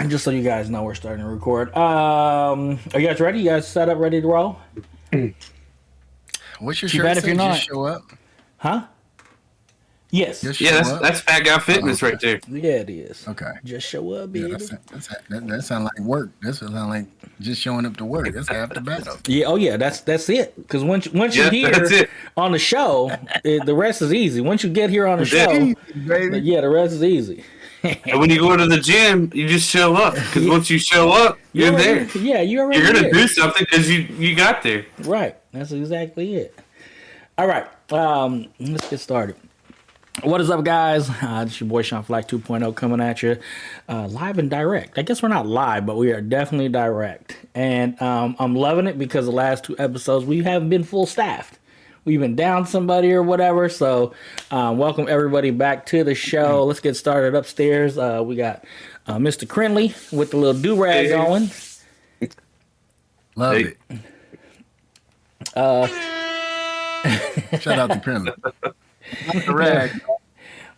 Just so you guys know, we're starting to record. Are you guys ready? You guys set up, ready to roll? What's your shirt? If you're not, just show up. Huh? Yes. That's Fat Guy Fitness right there. Yeah, it is. Okay. Just show up, baby. That sounds like work. That sounds like just showing up to work. That's half the battle. Yeah. Oh, yeah. That's it. Because once you're here on the show, the rest is easy. Once you get here on the show, the rest is easy. And when you go to the gym, you just show up. Because once you show up, you're there. Yeah, you're gonna do something because you got there. Right. That's exactly it. All right. Let's get started. What is up, guys? It's your boy Sean Flac 2.0 coming at you live and direct. I guess we're not live, but we are definitely direct. And I'm loving it because the last 2 episodes we haven't been full staffed. We've been down somebody or whatever. So welcome everybody back to the show. Let's get started upstairs. We got Mr. Krinlee with the little do-rag going. Love it. Shout out to Krinlee.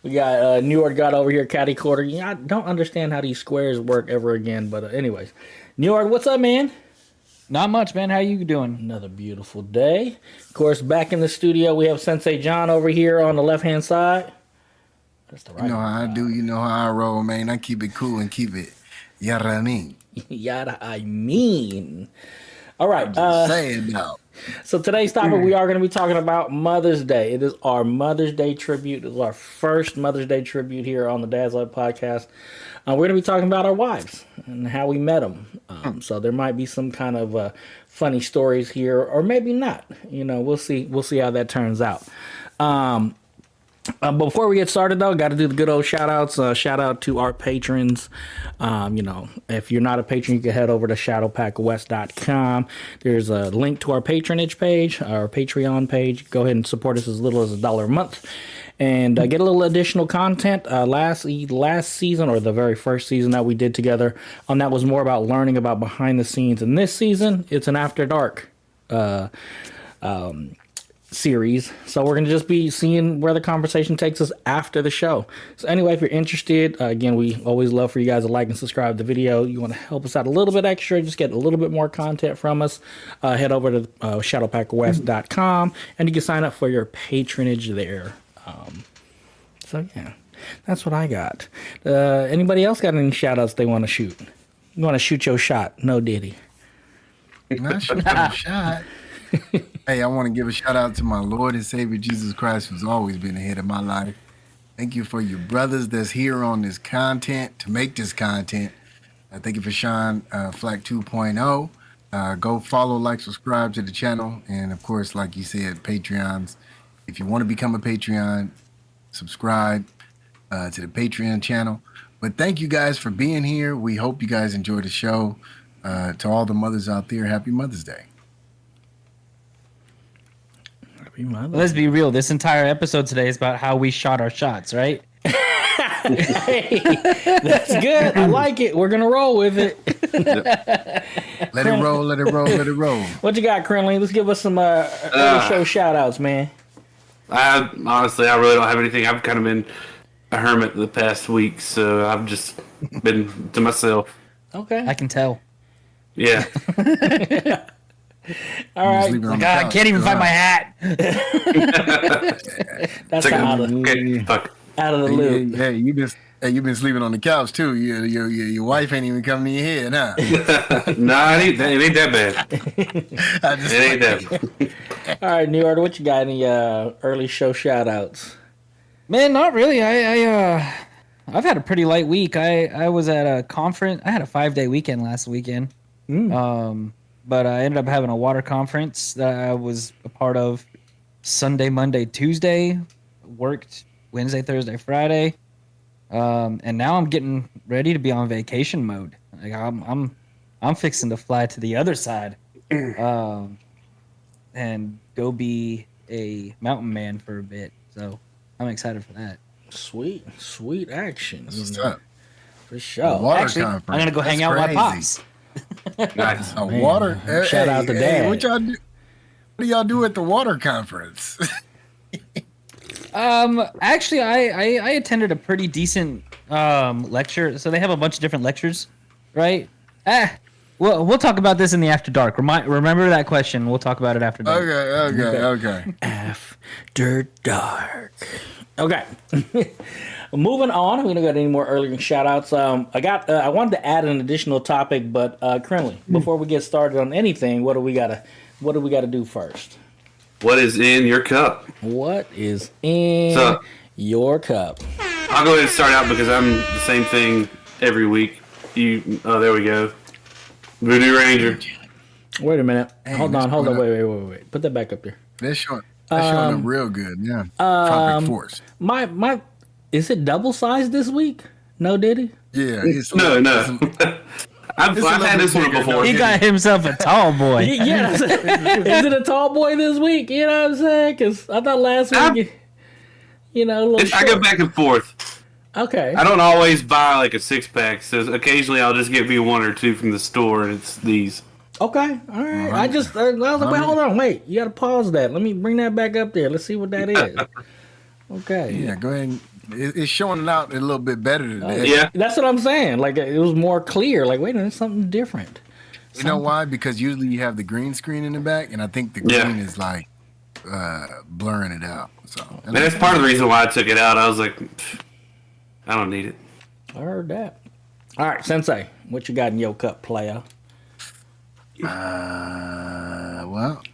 We got NjordGod over here, catty quarter. I don't understand how these squares work ever again, but anyways. Njord, what's up, man? Not much, man. How you doing? Another beautiful day. Of course, back in the studio, we have Sensei Jon over here on the left-hand side. That's the right. You know how I do. You know how I roll, man. I keep it cool and keep it yada I mean. Yada I mean. All right. Say it now. So today's topic, we are going to be talking about Mother's Day. It is our Mother's Day tribute. It is our first Mother's Day tribute here on the Dad's Life podcast. We're going to be talking about our wives and how we met them. So there might be some kind of funny stories here, or maybe not. You know, we'll see. We'll see how that turns out. Before we get started, though, got to do the good old shout-outs. Shout out to our patrons. You know, if you're not a patron, you can head over to shadowpackwest.com. There's a link to our patronage page, our Patreon page. Go ahead and support us as little as $1 a month. And get a little additional content. Last season, or the very first season that we did together, that was more about learning about behind the scenes. And this season, it's an After Dark series. So we're going to just be seeing where the conversation takes us after the show. So anyway, if you're interested, again, we always love for you guys to like and subscribe to the video. You want to help us out a little bit extra, just get a little bit more content from us, head over to shadowpackwest.com and you can sign up for your patronage there. So yeah, that's what I got. Anybody else got any shout outs they want to shoot? You want to shoot your shot? No diddy. Not shoot your shot. Hey, I want to give a shout out to my Lord and Savior Jesus Christ, who's always been ahead of my life. Thank you for your brothers that's here on this content, to make this content. Thank you for Sean Flac 2.0. Go follow, like, subscribe to the channel. And of course, like you said, Patreons. If you want to become a Patreon, subscribe to the Patreon channel. But thank you guys for being here. We hope you guys enjoy the show. To all the mothers out there, happy Mother's Day. Let's be real. This entire episode today is about how we shot our shots, right? Hey, that's good. I like it. We're going to roll with it. Let it roll, let it roll, let it roll. What you got, Krinlee? Let's give us some early show shout-outs, man. Honestly, I really don't have anything. I've kind of been a hermit the past week, so I've just been to myself. Okay. I can tell. Yeah. All right. God, I can't even find my hat. That's out of the loop. Hey, you've been sleeping on the couch too. Your wife ain't even coming to your head, huh? Nah, it ain't that bad. It ain't that bad. All right, Njord, what you got? Any early show shout outs? Man, not really. I've had a pretty light week. I was at a conference. I had a 5-day weekend last weekend. But I ended up having a water conference that I was a part of Sunday, Monday, Tuesday. Worked Wednesday, Thursday, Friday. And now I'm getting ready to be on vacation mode. Like I'm fixing to fly to the other side, and go be a mountain man for a bit. So I'm excited for that. Sweet action. What's up? For sure. Actually, I'm gonna go hang out with my pops. Nice. Water. Shout out to Dad. What y'all do? What do y'all do at the water conference? Actually, I attended a pretty decent lecture. So they have a bunch of different lectures right? Well, we'll talk about this in the after dark. Remember that question. We'll talk about it after dark. Okay. After dark. Okay. Moving on. We don't got any more early shout outs. I wanted to add an additional topic, but Krinlee, before we get started on anything, what do we gotta do first? What is in your cup? What is in your cup? I'll go ahead and start out because I'm the same thing every week. There we go. Voodoo Ranger. Wait a minute. Hey, hold on. Wait. Put that back up there. That's showing up real good. Yeah. Tropic Force. My is it double sized this week? No, did he? Yeah. No. I've had this one before. He got himself a tall boy. Yeah. Is it a tall boy this week? You know what I'm saying? Because I thought last week, a little I go back and forth. Okay. I don't always buy like a 6-pack, so occasionally I'll just get me 1 or 2 from the store, and it's these. Okay. All right. I was like, wait, hold on. Wait. You got to pause that. Let me bring that back up there. Let's see what that is. Okay. Yeah, go ahead. It's showing out a little bit better today. Yeah. That's what I'm saying. Like, it was more clear. Like, wait a minute, something different. You know why? Because usually you have the green screen in the back, and I think the green is like blurring it out. So And that's part of the reason why I took it out. I was like, I don't need it. I heard that. All right, Sensei, what you got in your cup, player? Well,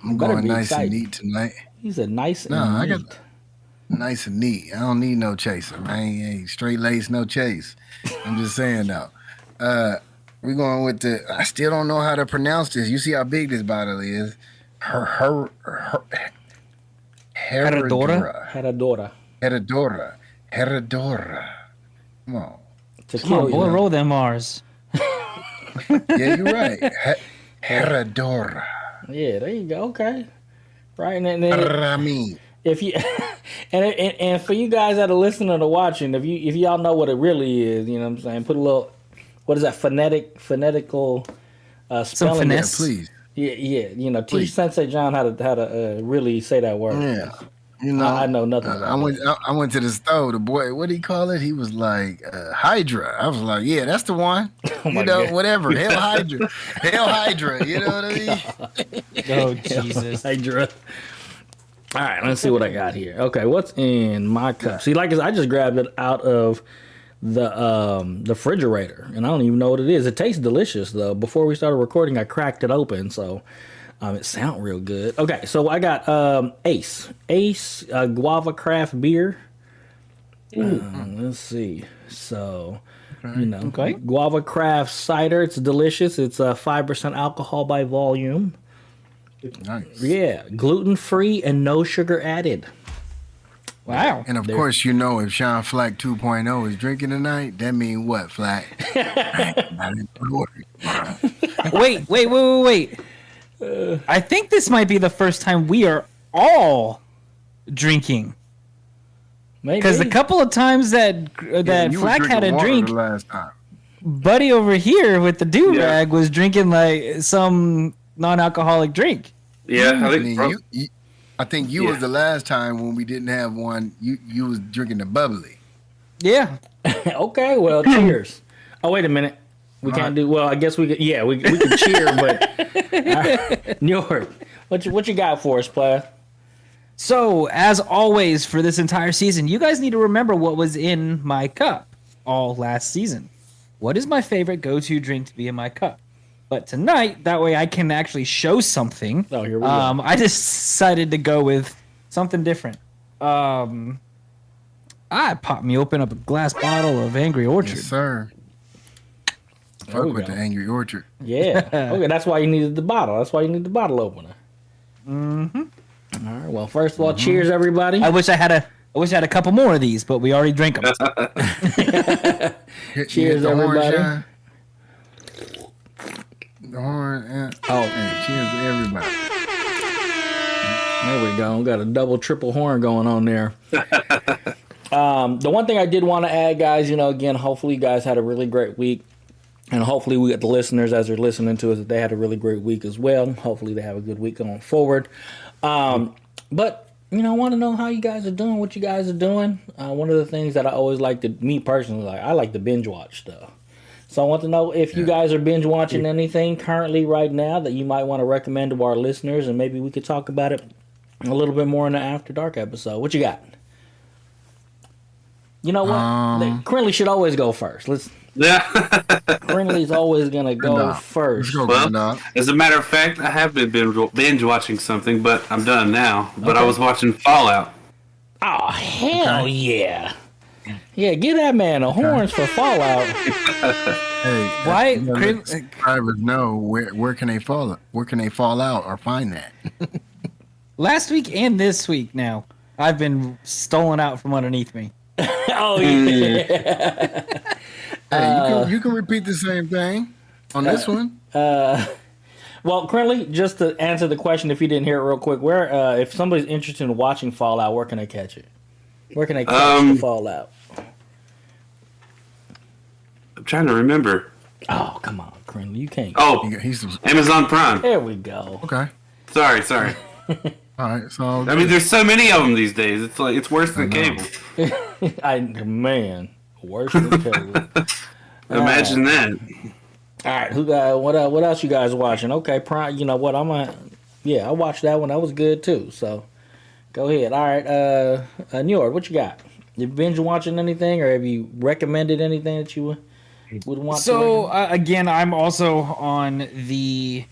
I'm Better going be nice excited. and neat tonight. He said nice and No, neat. I got nice and neat. I don't need no chaser, man. Ain't straight lace, no chase. I'm just saying though. We're going with I still don't know how to pronounce this. You see how big this bottle is. Herodora. Herodora. Come on. Come on, boy, roll them R's. Yeah, you're right. Herodora. Yeah, there you go. Okay. Right, and then Rami. if you and for you guys that are listening or watching, if y'all know what it really is, you know what I'm saying, put a little, what is that, phonetical spelling. Some finesse. Yeah, please. Yeah. Teach Sensei Jon how to really say that word. Yeah. You know, I know nothing about it. I went to the store. The boy, what did he call it? He was like Hydra. I was like, yeah, that's the one. God. Whatever. Hell Hydra. Hell Hydra. You know what I mean? Oh, Jesus. Hydra. All right, let's see what I got here. Okay, what's in my cup? See, like I just grabbed it out of the refrigerator, and I don't even know what it is. It tastes delicious though. Before we started recording, I cracked it open, so it sounds real good. Okay, so I got Ace Guava Craft Beer. Let's see. So, Guava Craft Cider. It's delicious. It's 5% alcohol by volume. Nice. Yeah, gluten-free and no sugar added. Wow. And of course, if Sean Flac 2.0 is drinking tonight, that means what, Flac? Wait. I think this might be the first time we are all drinking. Maybe. Because the couple of times that Flac had a drink, last time. Buddy over here with the do-rag was drinking like some non-alcoholic drink. Yeah, I think you was the last time when we didn't have one. You was drinking the bubbly. Yeah. Okay, well, cheers. Oh, wait a minute. We can't do, well, I guess we could, we can cheer, but Njord, what you got for us, player? So, as always for this entire season, you guys need to remember what was in my cup all last season. What is my favorite go-to drink to be in my cup? But tonight, that way I can actually show something. Oh, here we go. I decided to go with something different. I popped me open up a glass bottle of Angry Orchard. Yes, sir. Fuck with the Angry Orchard. Yeah. Okay, that's why you needed the bottle. That's why you need the bottle opener. Mm-hmm. All right. Well, first of all, cheers, everybody. I wish I had a couple more of these, but we already drank them. Cheers, everybody. The horn. Hey, cheers to everybody. There we go. Got a double, triple horn going on there. The one thing I did want to add, guys, again, hopefully you guys had a really great week. And hopefully we get the listeners, as they're listening to us, that they had a really great week as well. Hopefully they have a good week going forward. But, I want to know how you guys are doing, what you guys are doing. One of the things that I always like to, me personally, I like to binge watch stuff. So I want to know if you guys are binge watching anything currently right now that you might want to recommend to our listeners, and maybe we could talk about it a little bit more in the After Dark episode. What you got? You know what? Krinlee should always go first. Krinlee's always gonna go first. Well, as a matter of fact, I have been binge watching something, but I'm done now. But I was watching Fallout. Oh hell yeah! Yeah, give that man a horns for Fallout. Hey, Why? Subscribers know where can they fall? Where can they fall out or find that? Last week and this week now, I've been stolen out from underneath me. Oh yeah. Hey, you can repeat the same thing on this one. Well, Krinlee, just to answer the question, if you didn't hear it real quick, where if somebody's interested in watching Fallout, where can they catch it? Where can they catch the Fallout? I'm trying to remember. Oh, come on, Krinlee, you can't. Oh, Amazon Prime. There we go. Okay. Sorry. All right. So I mean, there's so many of them these days. It's like it's worse than cable. Worse than cable. Imagine that. All right, who got what else you guys watching? Okay, Prime. You know what? I watched that one. That was good too. So, go ahead. All right, Njord, what you got? You binge watching anything, or have you recommended anything that you would want? So again, I'm also on the.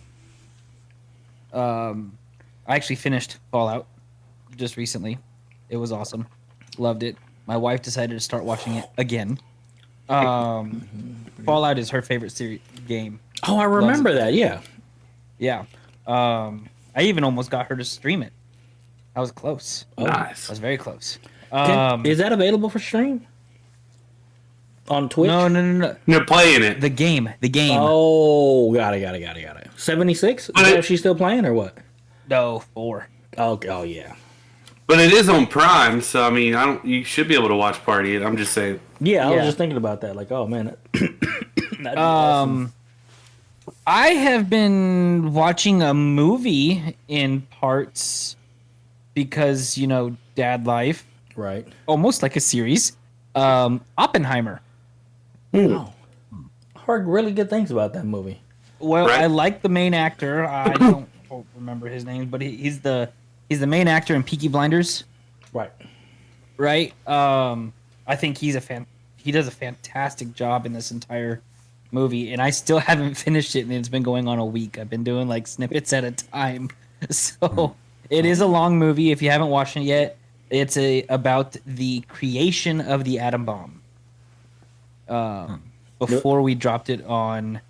I actually finished Fallout just recently. It was awesome. Loved it. My wife decided to start watching it again. Fallout is her favorite game. Oh, I remember that. Yeah. Yeah. I even almost got her to stream it. I was close. Nice. I was very close. Is that available for stream? On Twitch? No. They're playing it. The game. Oh, got it. 76? Is she still playing or what? No, 4. Okay. Oh, yeah. But it is on Prime, so I mean, you should be able to watch Party It. I'm just saying. Yeah, I was just thinking about that. Like, oh man, that'd be awesome. I have been watching a movie in parts because dad life, right? Almost like a series. Oppenheimer. Oh, I heard really good things about that movie. Well, right? I like the main actor. I don't remember his name, but he's the main actor in Peaky Blinders. Right. I think he does a fantastic job in this entire movie, and I still haven't finished it, and it's been going on a week. I've been doing like snippets at a time. So it is a long movie. If you haven't watched it yet, it's about the creation of the atom bomb. Before we dropped it on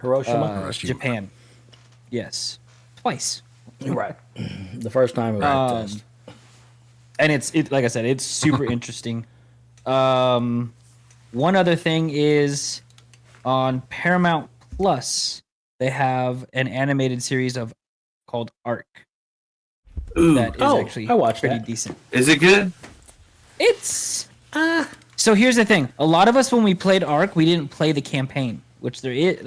Hiroshima, Japan. Yes, twice. Right. The first time it was test. And it's like I said, it's super interesting. One other thing is on Paramount Plus, they have an animated series called Ark. Ooh. That is actually I watched pretty that. decent. Is it good? It's so here's the thing. A lot of us when we played Ark, we didn't play the campaign, which there is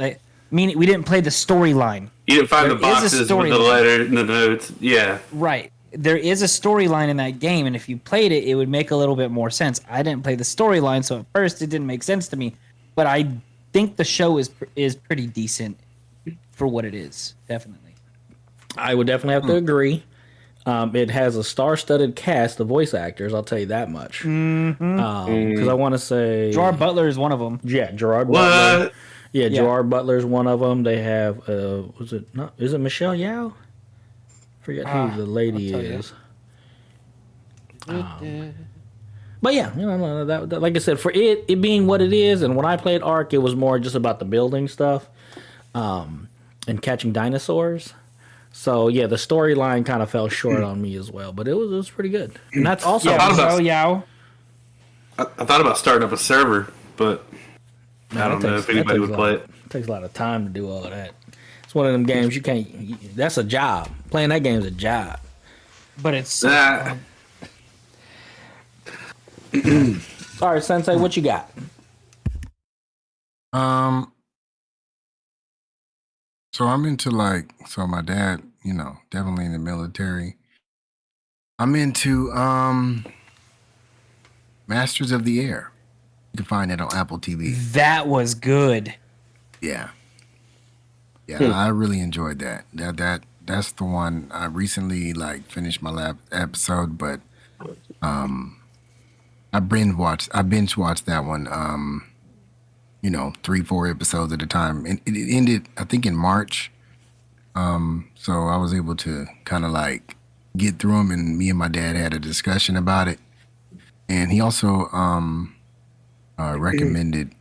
we didn't play the storyline. You didn't find the There is a boxes with the storyline. letter and the notes. Yeah. Right. There is a storyline in that game, and if you played it, it would make a little bit more sense. I didn't play the storyline, so at first it didn't make sense to me. But I think the show is pretty decent for what it is. Definitely. I would definitely have to agree. It has a star-studded cast of voice actors. I'll tell you that much. Because I want to say Gerard Butler is one of them. Yeah, Gerard What? Butler. Yeah, Gerard Butler's one of them. They have is it Michelle Yeoh? Forget who the lady is. But yeah, that like I said, for it being what it is, and when I played Ark, it was more just about the building stuff, and catching dinosaurs. So yeah, the storyline kind of fell short on me as well, but it was pretty good. And that's also I thought about starting up a server, but I don't know if anybody would play it. It takes a lot of time to do all of that. It's one of them games you can't. That's a job. Playing that game is a job. But it's All right, Sensei, what you got? So I'm into my dad, definitely in the military. I'm into Masters of the Air. You can find that on Apple TV. That was good. Yeah. Yeah, I really enjoyed that. That's the one I recently like finished my last episode, but I binge watched that one 3-4 episodes at a time. And it ended I think in March. So I was able to kind of like get through them, and me and my dad had a discussion about it. And he also recommended,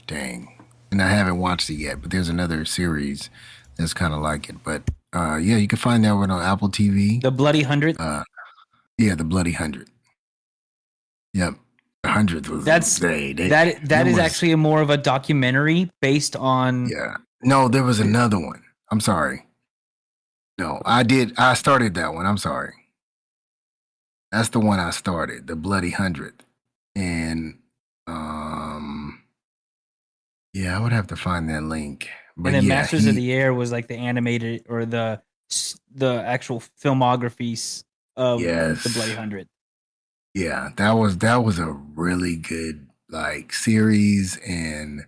dang, and I haven't watched it yet, but there's another series that's kind of like it. But yeah, you can find that one on Apple TV. The Bloody 100. Yeah, the Bloody 100. Yep, the 100th was That is was, actually more of a documentary based on. Yeah, no, there was another one. I'm sorry. No, I started that one. I'm sorry. That's the one I started, the Bloody 100th, and yeah, I would have to find that link. But And then yeah, Masters of the Air was like the animated or the actual filmographies of the Bloody 100. Yeah, that was a really good like series, and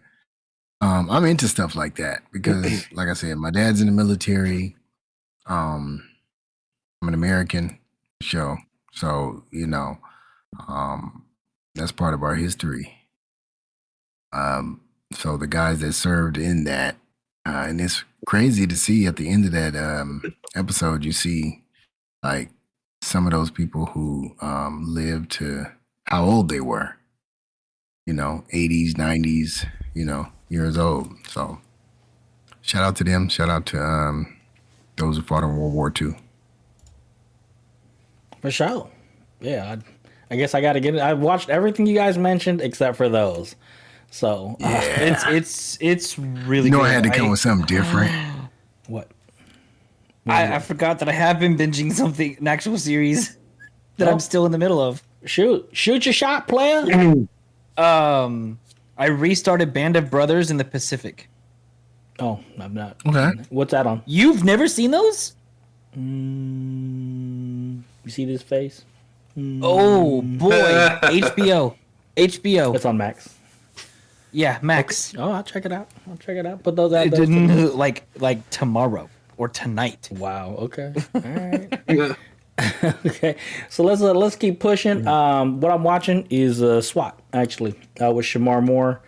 I'm into stuff like that because, like I said, my dad's in the military. I'm an American show, so that's part of our history. So the guys that served in that, and it's crazy to see at the end of that episode, you see like some of those people who lived to how old they were, 80s, 90s, years old. So shout out to them. Shout out to those who fought in World War II. For sure. Yeah, I guess I got to get it. I've watched everything you guys mentioned except for those. So It's really good. I had to come with something different. What? I forgot that I have been binging an actual series that I'm still in the middle of. Shoot your shot, player. I restarted Band of Brothers in the Pacific. Oh, I'm not. Okay. What's that on? You've never seen those? You see this face? Oh boy, HBO. It's on Max. Yeah, Max. Oh, I'll check it out. Put those out It there. didn't like tomorrow or tonight. Wow. Okay. All right. Okay. So let's keep pushing. What I'm watching is SWAT actually with Shamar Moore.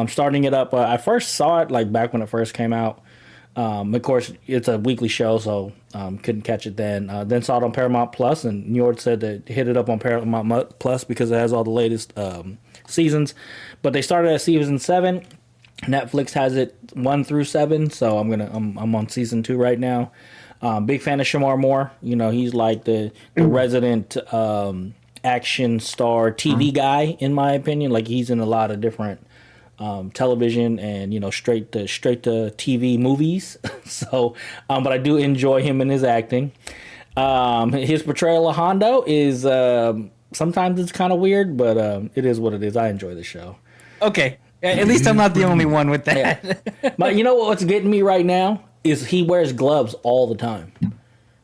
Starting it up. I first saw it like back when it first came out. Of course, it's a weekly show, so couldn't catch it then. Then saw it on Paramount Plus, and Njord said to hit it up on Paramount Plus because it has all the latest seasons. But they started at season 7. Netflix has it 1 through 7, so I'm on season 2 right now. Big fan of Shamar Moore. He's like the resident action star TV guy, in my opinion. Like he's in a lot of different television and straight to TV movies. So, but I do enjoy him in his acting. His portrayal of Hondo is sometimes it's kind of weird, but it is what it is. I enjoy the show. Okay, at least I'm not the only one with that. Yeah. But you know what's getting me right now is he wears gloves all the time,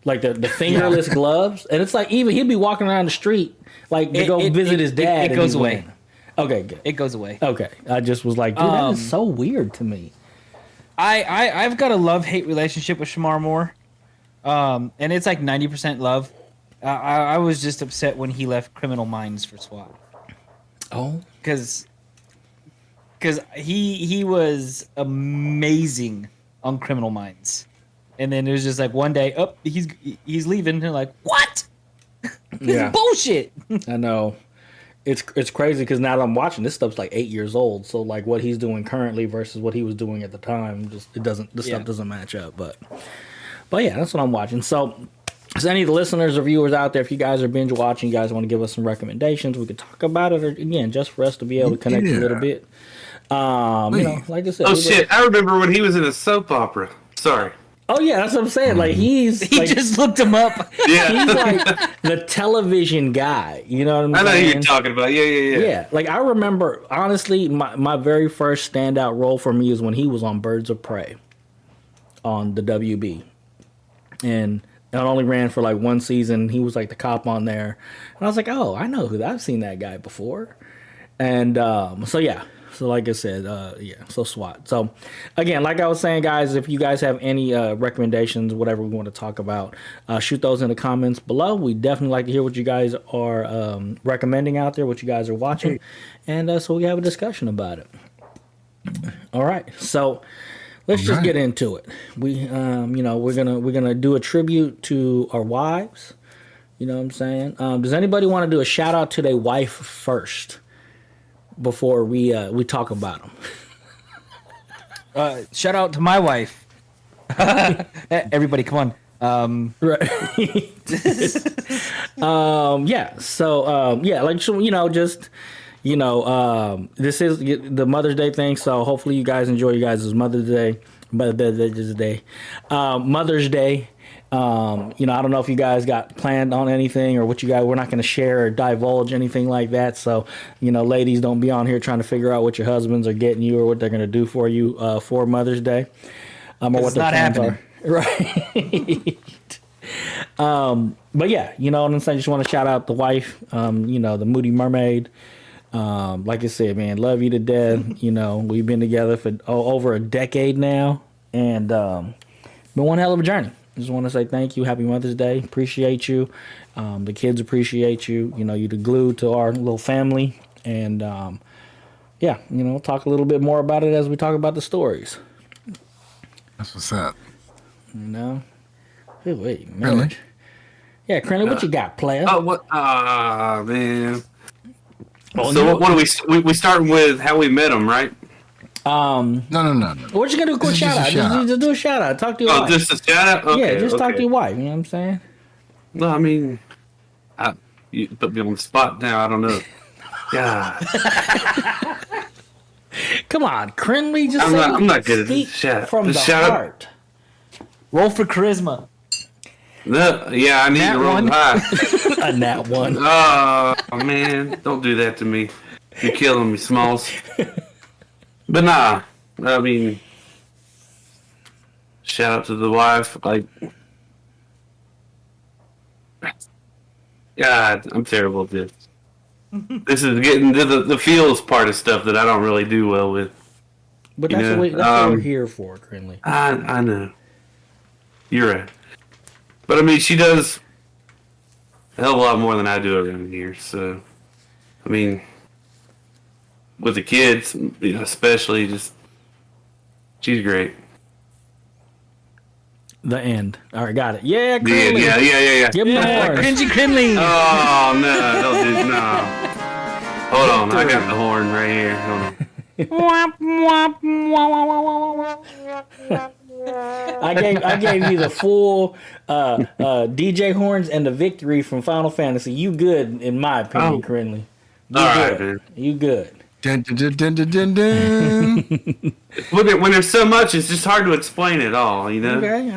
like the fingerless gloves, and it's like even he'll be walking around the street like to go visit his dad. It goes away. Okay, good. It goes away. Okay, I just was like, dude, that is so weird to me. I've got a love-hate relationship with Shamar Moore, and it's like 90% love. I was just upset when he left Criminal Minds for SWAT. Oh, because he was amazing on Criminal Minds, and then it was just like one day, he's leaving, and they're like, what? This is bullshit. I know. It's crazy because now that I'm watching this stuff's like 8 years old, so like what he's doing currently versus what he was doing at the time, stuff doesn't match up. But yeah, that's what I'm watching. So, is any of the listeners or viewers out there, if you guys are binge watching, you guys want to give us some recommendations, we could talk about it, or again, just for us to be able to connect a little bit. Like I said. Oh shit! I remember when he was in a soap opera. Sorry. Oh yeah, that's what I'm saying. Like he just looked him up. Yeah. He's like the television guy. You know what I'm saying? I know who you're talking about. Yeah. Yeah, like I remember, honestly, my very first standout role for me is when he was on Birds of Prey on the WB. And it only ran for like one season. He was like the cop on there. And I was like, oh, I know I've seen that guy before. And so yeah. So like I said, so SWAT. So again, like I was saying, guys, if you guys have any recommendations, whatever we want to talk about, shoot those in the comments below. We definitely like to hear what you guys are recommending out there, what you guys are watching, and so we have a discussion about it. All right, so let's just get into it. We, we're gonna do a tribute to our wives. You know what I'm saying? Does anybody want to do a shout out to their wife first? Before we talk about them. Shout out to my wife. Everybody, come on. Right. Yeah. So, this is the Mother's Day thing. So hopefully you guys enjoy you guys' Mother's Day. Mother's Day. I don't know if you guys got planned on anything or what you guys, we're not going to share or divulge anything like that. So, ladies, don't be on here trying to figure out what your husbands are getting you or what they're going to do for you for Mother's Day. Or what their plans are. Right. But yeah, you know what I'm saying? I just want to shout out the wife, the Moody Mermaid. Like I said, man, love you to death. We've been together for over a decade now, and been one hell of a journey. Just want to say thank you. Happy Mother's Day. Appreciate you. The kids appreciate you. You're the glue to our little family. And, talk a little bit more about it as we talk about the stories. That's what's up. Hey, wait, man. Really? Yeah, Krinlee, what you got, player? Oh, what? Ah, man. So what do we starting with how we met him, right? No. We're just gonna do a quick shout out. Just do a shout out. Talk to your wife. Just a shout out. Okay, yeah, just talk to your wife. You know what I'm saying? No, I mean, you put me on the spot now. I don't know. Yeah. Come on, Krinlee. I'm not good at this. Shout out. From the heart. Roll for charisma. No, yeah, I need to roll high. A nat one. Oh man, don't do that to me. You're killing me, Smalls. But nah, I mean, shout out to the wife. Like, God, I'm terrible at this. This is getting to the feels part of stuff that I don't really do well with. But that's what we're here for, Krinlee. I know. You're right. But I mean, she does a hell of a lot more than I do around here. So, I mean, with the kids, especially, just she's great. The end. All right, got it. Yeah, Krinlee. Yeah. Give me the horns. Cringy Krinlee. Oh no! Don't do no. Hold on, I got the horn right here. Hold on. I gave you the full DJ horns and the victory from Final Fantasy. You good, in my opinion, Krinlee. All right, man. You good. Dun, dun, dun, dun, dun, dun. When there's so much, it's just hard to explain it all, Okay,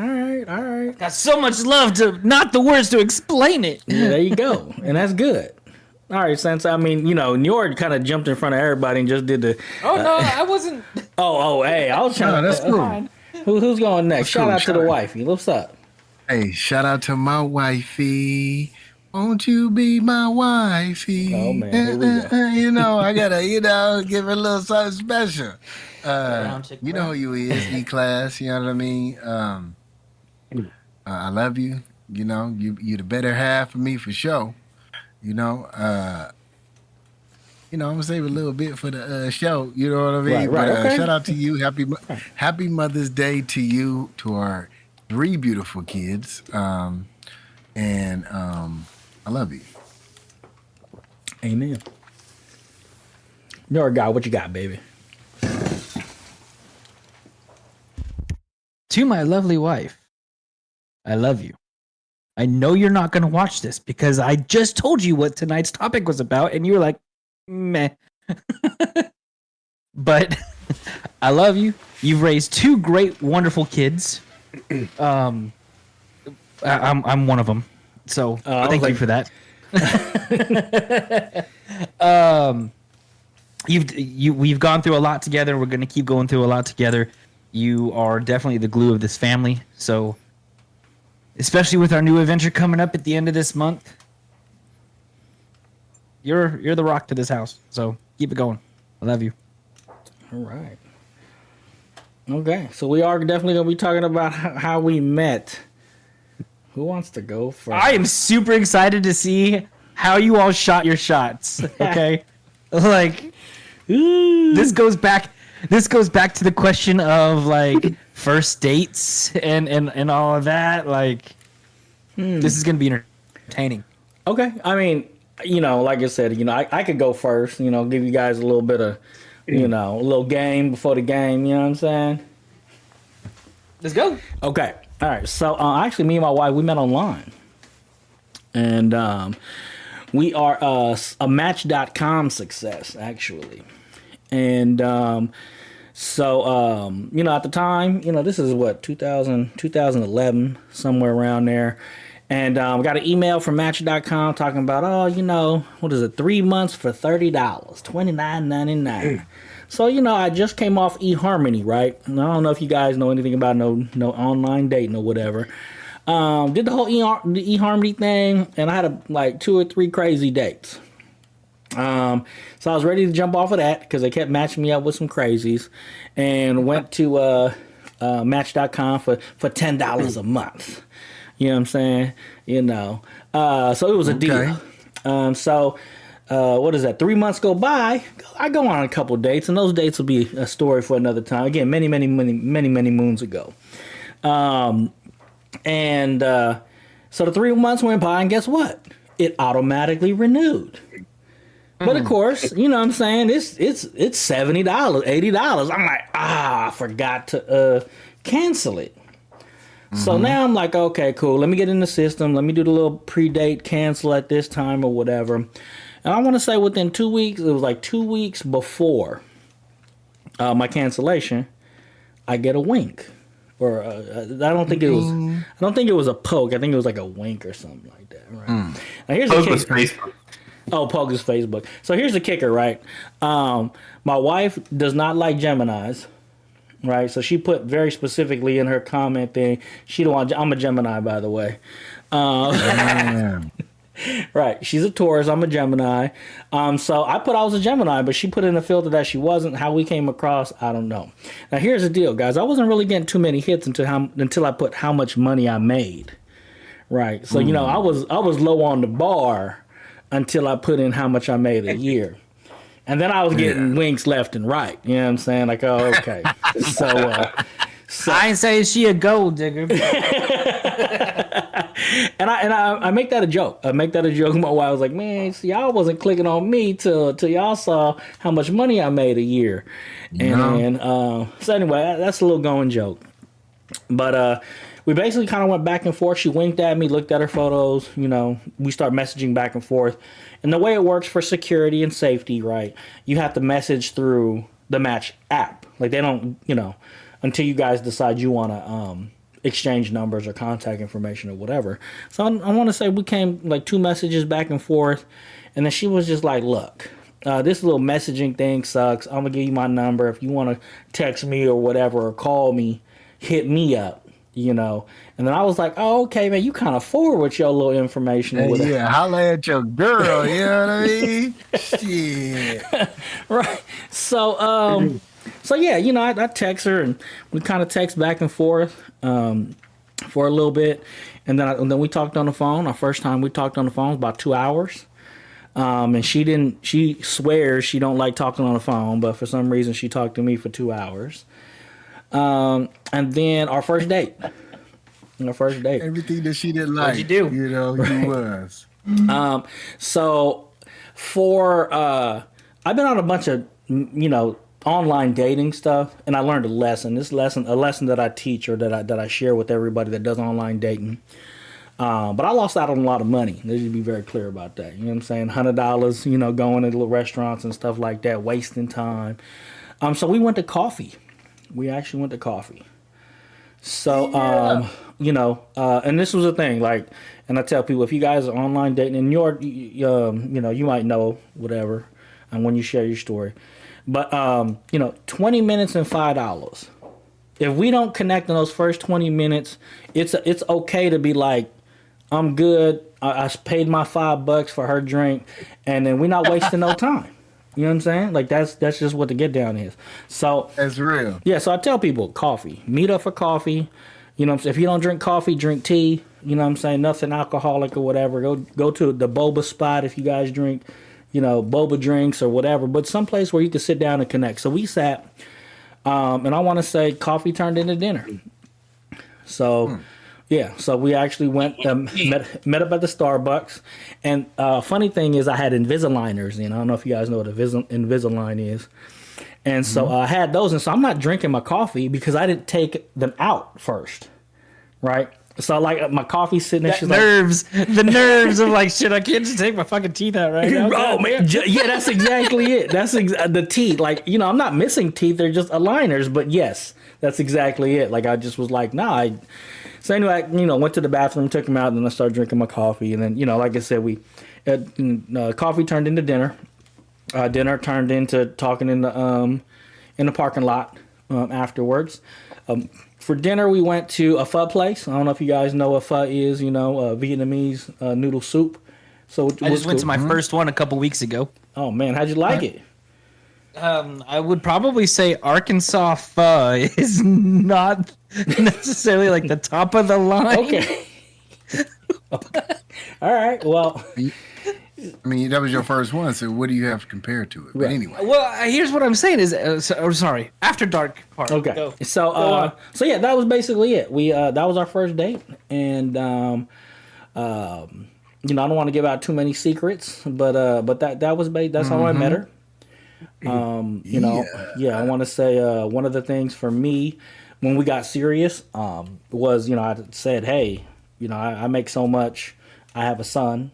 all right. Got so much love to not the words to explain it. Yeah, there you go, and that's good. All right, Sensei. I mean, Njord kind of jumped in front of everybody and just did the. Oh no, I wasn't. Hey, I was trying. No, that's cool. Who's going next? Shout out to the wifey. What's up? Hey, shout out to my wifey. Won't you be my wifey? Oh man, here we go. I gotta, give her a little something special. You know who you is, E-Class. You know what I mean? I love you. You the better half of me for sure. I'm gonna save a little bit for the show. You know what I mean? Right. Okay. Shout out to you. Happy Mother's Day to you, to our 3 beautiful kids. I love you. Amen. NjordGod, what you got, baby? To my lovely wife, I love you. I know you're not going to watch this because I just told you what tonight's topic was about, and you were like, meh. But I love you. You've raised 2 great, wonderful kids. I'm one of them. So thank you for that. We've gone through a lot together. We're going to keep going through a lot together. You are definitely the glue of this family. So, especially with our new adventure coming up at the end of this month, you're the rock to this house. So Keep it going. I love you. All right. Okay, so we are definitely going to be talking about how we met. Who wants to go first? I am super excited to see how you all shot your shots. Okay, like this goes back to the question of like first dates and all of that. Like, this is going to be entertaining. Okay, I mean, like I said, I could go first. Give you guys a little bit of, a little game before the game. You know what I'm saying? Let's go. Okay. All right. So actually, me and my wife, we met online. And we are a Match.com success, actually. And so, at the time, this is what, 2011, somewhere around there. And we got an email from Match.com talking about, what is it, 3 months for $30, $29.99. So, I just came off eHarmony, right? And I don't know if you guys know anything about no online dating or whatever. Did the whole eHarmony thing, and I had like 2 or 3 crazy dates. So I was ready to jump off of that because they kept matching me up with some crazies, and went to Match.com for $10 a month. You know what I'm saying? So it was a deal. What is that? 3 months go by. I go on a couple dates, and those dates will be a story for another time. Again, many moons ago. So the 3 months went by, and guess what? It automatically renewed. But of course, you know what I'm saying? It's $70, $80. I'm like, I forgot to cancel it. So now I'm like, okay, cool. Let me get in the system. Let me do the little pre-date cancel at this time or whatever. And I want to say within 2 weeks, it was like 2 weeks before my cancellation, I get a wink. Or I don't think it was a poke. I think it was like a wink or something like that. Right. Now here's Poke the was kicker. Facebook. Oh, poke is Facebook. So here's the kicker, right? My wife does not like Geminis. Right, so she put very specifically in her comment thing, she don't want. I'm a Gemini, by the way. Right, she's a Taurus. I'm a Gemini. So I put I was a Gemini, but she put in a filter that she wasn't. How we came across, I don't know. Now here's the deal, guys. I wasn't really getting too many hits until I put how much money I made. Right, so I was low on the bar until I put in how much I made a year. And then I was getting winks left and right. You know what I'm saying? Like, oh, okay. So I ain't saying she a gold digger. and I make that a joke. I make that a joke. My wife was like, man, see, y'all wasn't clicking on me till y'all saw how much money I made a year. And so anyway, that's a little going joke. But we basically kind of went back and forth. She winked at me, looked at her photos. We start messaging back and forth. And the way it works for security and safety, right, you have to message through the Match app. Like, they don't, until you guys decide you want to exchange numbers or contact information or whatever. So I want to say we came like 2 messages back and forth. And then she was just like, look, this little messaging thing sucks. I'm going to give you my number. If you want to text me or whatever or call me, hit me up. And then I was like, oh, okay, man, you kind of forward with your little information. Yeah, holla at your girl, you know what I mean? Shit. Right. So yeah, I text her, and we kind of text back and forth for a little bit. And then we talked on the phone. Our first time we talked on the phone was about 2 hours. And she swears she don't like talking on the phone, but for some reason she talked to me for 2 hours. And then our first date. Everything that she didn't like. What'd you do? He was. So I've been on a bunch of, online dating stuff, and I learned a lesson that I teach or that I share with everybody that does online dating. But I lost out on a lot of money. They should be very clear about that. You know what I'm saying? $100, going to little restaurants and stuff like that, wasting time. So we went to coffee. We actually went to coffee. So, and this was a thing, like, and I tell people, if you guys are online dating, and you might know whatever, and when you share your story, but, 20 minutes and $5. If we don't connect in those first 20 minutes, it's okay to be like, I'm good. I paid my $5 for her drink, and then we're not wasting no time. You know what I'm saying? Like that's just what the get down is. So That's real. yeah, so I tell people coffee. Meet up for coffee. You know what I'm saying? If you don't drink coffee, drink tea. You know what I'm saying? Nothing alcoholic or whatever. Go to the boba spot if you guys drink, boba drinks or whatever. But someplace where you can sit down and connect. So we sat, and I want to say coffee turned into dinner. So yeah, so we actually went met up at the Starbucks. And funny thing is I had Invisaligners in. I don't know if you guys know what Invisalign is. And so I had those, and so I'm not drinking my coffee because I didn't take them out first, right? So like my coffee's sitting there. The nerves of like, shit, I can't just take my fucking teeth out right now. Oh man, yeah, that's exactly it. That's the teeth. Like I'm not missing teeth; they're just aligners. But yes, that's exactly it. Like I just was like, nah. So anyway, I, went to the bathroom, took them out, and then I started drinking my coffee, and then like I said, coffee turned into dinner. Dinner turned into talking in the parking lot afterwards. For dinner, we went to a pho place. I don't know if you guys know what pho is. Vietnamese noodle soup. So I just went to my first one a couple weeks ago. Oh man, how'd you like it? I would probably say Arkansas pho is not necessarily like the top of the line. Okay. All right. Well. I mean, that was your first one, so what do you have to compare to it? But anyway. Well, here's what I'm saying is, sorry, after dark part. Okay. Go. So yeah, that was basically it. We that was our first date, and I don't want to give out too many secrets, but that was that's how I met her. I want to say one of the things for me when we got serious was I said, hey, I make so much, I have a son.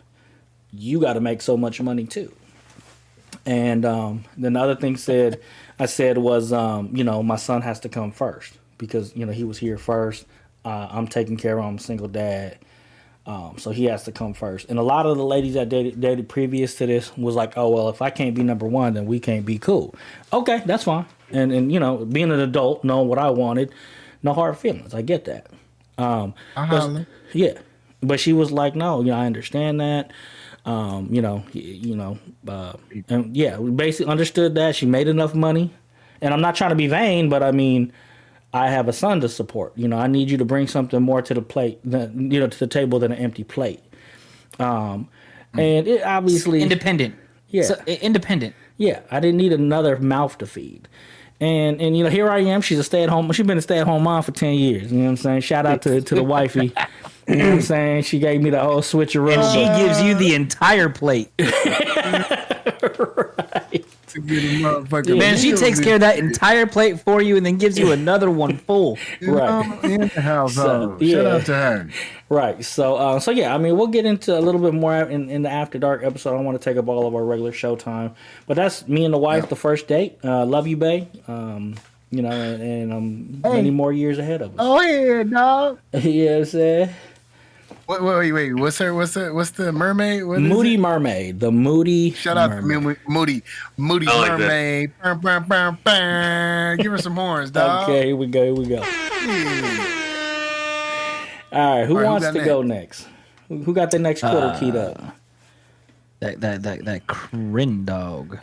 You got to make so much money too. And then the other thing I said was, my son has to come first because, he was here first. I'm taking care of him. I'm a single dad. So he has to come first. And a lot of the ladies I dated previous to this was like, oh, well, if I can't be number one, then we can't be cool. Okay, that's fine. And being an adult, knowing what I wanted, no hard feelings. I get that. Yeah. But she was like, no, I understand that. And yeah, we basically understood that. She made enough money, and I'm not trying to be vain, but I mean, I have a son to support. I need you to bring something more to the plate, to the table than an empty plate. And it obviously independent. Yeah, so, independent. Yeah, I didn't need another mouth to feed. And here I am. She's been a stay-at-home mom for 10 years. You know what I'm saying? Shout out to the wifey. You know what I'm saying? She gave me the whole switcheroo. And she gives you the entire plate. Right. Man, she takes care of that entire plate for you and then gives you another one full. Right. In the house. Shout out to her. Right. So yeah, I mean, we'll get into a little bit more in the After Dark episode. I don't want to take up all of our regular show time. But that's me and the wife, the first date. Love you, bae. And many more years ahead of us. Oh, yeah, dog. Yeah, say. Wait. What's the mermaid? What Moody Mermaid. The Moody. Shout out to me, Moody like Mermaid. Give her some horns, dog. Okay, here we go. All right, who wants to go next? Who got the next quarter keyed up? That Krinlee dog.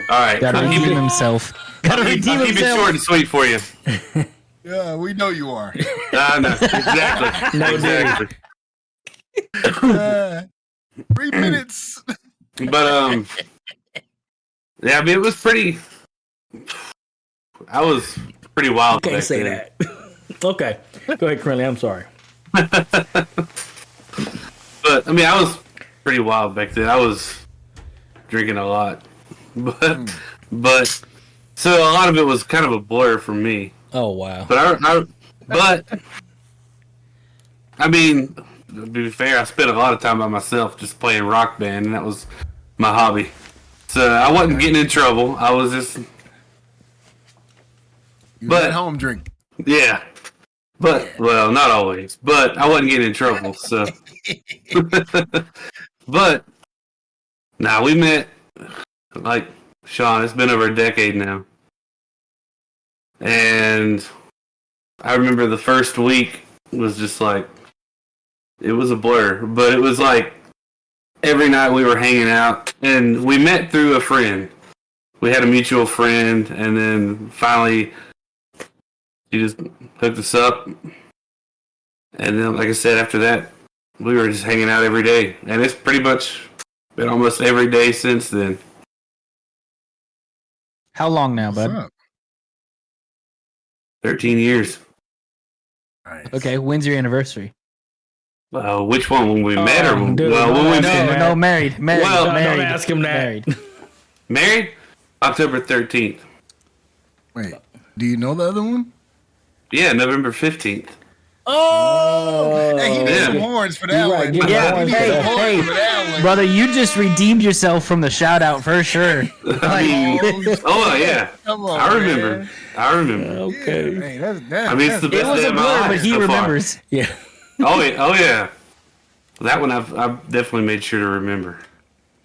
All right, Gotta redeem himself. I'll keep it short and sweet for you. Yeah, we know you are. No, exactly. No, exactly. 3 minutes. But yeah, I mean, it was pretty. I was pretty wild. Can't say then. that. Okay, go ahead, Krinlee. I'm sorry. But I mean, I was pretty wild back then. I was drinking a lot, but so a lot of it was kind of a blur for me. Oh wow! But I mean, to be fair, I spent a lot of time by myself just playing Rock Band, and that was my hobby. So I wasn't getting in trouble. I was just. But at home drink. Yeah. But, well, not always. But I wasn't getting in trouble, so. But, we met, like, Sean, it's been over a decade now. And I remember the first week was just like, it was a blur. But it was like, every night we were hanging out, and we met through a friend. we had a mutual friend, and then finally she just hooked us up. And then, like I said, after that, we were just hanging out every day, and it's pretty much been almost every day since then. How long now, What's bud? up? 13 years. Nice. Okay, when's your anniversary? Which one? When we met or when, dude, well, when we no, met? No, married. Well, Don't married. ask him that. Married. Married? October 13th. Wait, do you know the other one? Yeah, November 15th. Oh, Hey, he needs Yeah. some horns for that You're right, one. give him Yeah, horns for hey, that. hey, For that one. brother, you just redeemed yourself from the shout out for sure. I mean, oh yeah, Come on, I remember. man. I remember. okay. Hey, that's, I mean, it's the It best was day a of my blur, life but he so far. remembers. Yeah. Oh yeah, oh yeah. That one I've definitely made sure to remember.